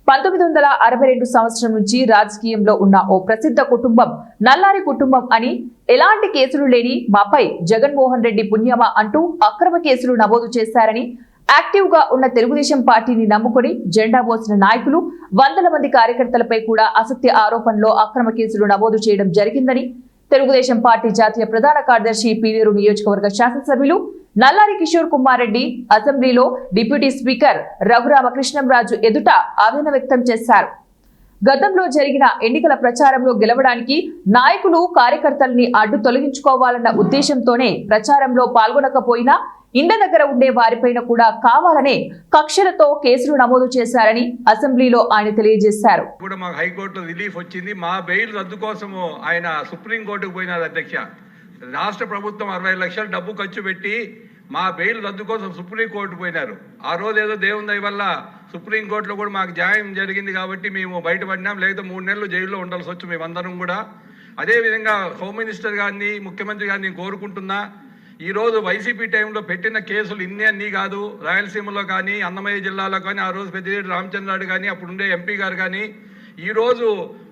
1962 సంవత్సరం నుంచి రాజకీయంలో ఉన్న ఓ ప్రసిద్ధ కుటుంబం నల్లారి కుటుంబం అని, ఎలాంటి కేసులు లేని మాపై జగన్మోహన్ రెడ్డి పుణ్యమా అంటూ అక్రమ కేసులు నమోదు చేశారని, యాక్టివ్ గా ఉన్న తెలుగుదేశం పార్టీని నమ్ముకొని జెండా మోసిన నాయకులు, వందల మంది కార్యకర్తలపై కూడా అసత్య ఆరోపణలో అక్రమ కేసులు నమోదు చేయడం జరిగిందని తెలుగుదేశం పార్టీ జాతీయ ప్రధాన కార్యదర్శి పీలేరు నియోజకవర్గ శాసనసభ్యులు నల్లారి కిషోర్ కుమార్ రెడ్డి అసెంబ్లీలో డిప్యూటీ స్పీకర్ రఘురామకృష్ణంరాజు ఎదుట ఆవేదన వ్యక్తం చేశారు. గతంలో జరిగిన ఎన్నికల ప్రచారంలో గెలవడానికి నాయకులు కార్యకర్తల్ని అడ్డు తొలగించుకోవాలన్న ఉద్దేశంతోనే ప్రచారంలో పాల్గొనకపోయినా ఇండ్ల దగ్గర ఉండే వారిపైన కూడా కావాలనే కక్షలతో కేసులు నమోదు చేశారని అసెంబ్లీలో ఆయన తెలియజేశారు. హైకోర్టులో రిలీఫ్ వచ్చింది. మా బెయిల్ రద్దు కోసము ఆయన సుప్రీంకోర్టుకు పోయినారు. అధ్యక్ష, రాష్ట్ర ప్రభుత్వం 60 లక్షల డబ్బు ఖర్చు పెట్టి మా బెయిల్ రద్దు కోసం సుప్రీంకోర్టు పోయినారు. ఆ రోజు ఏదో దేవుని దయ వల్ల సుప్రీంకోర్టులో కూడా మాకు న్యాయం జరిగింది కాబట్టి మేము బయటపడినాం. లేకపోతే 3 నెలలు జైల్లో ఉండాల్సి వచ్చు మేమందరం కూడా. అదేవిధంగా హోమ్ మినిస్టర్ గారిని, ముఖ్యమంత్రి గారిని కోరుకుంటున్నా, ఈరోజు వైసీపీ టైంలో పెట్టిన కేసులు అన్నీ కాదు. రాయలసీమలో కానీ, అన్నమయ్య జిల్లాలో కానీ, ఆ రోజు పెద్దిరెడ్డి రామచంద్రారెడ్డి కానీ, అప్పుడుండే ఎంపీ గారు కానీ, ఈరోజు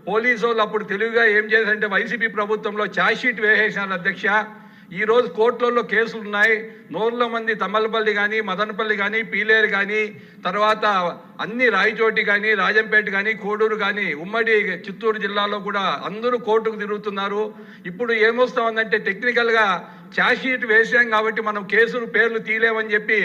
పోలీసు వాళ్ళు అప్పుడు తెలుగుగా ఏం చేశారంటే వైసీపీ ప్రభుత్వంలో ఛార్జ్షీట్ వేసేసినారు. అధ్యక్ష, ఈరోజు కోర్టులలో కేసులు ఉన్నాయి. 100 మంది తమ్మలపల్లి కానీ, మదనపల్లి కానీ, పీలేరు కానీ, తర్వాత అన్ని రాయచోటి కానీ, రాజంపేట కానీ, కోడూరు కానీ, ఉమ్మడి చిత్తూరు జిల్లాలో కూడా అందరూ కోర్టుకు తిరుగుతున్నారు. ఇప్పుడు ఏమొస్తామందంటే టెక్నికల్గా ఛార్జ్షీట్ వేసాం కాబట్టి మనం కేసులు పేర్లు తీయలేమని చెప్పి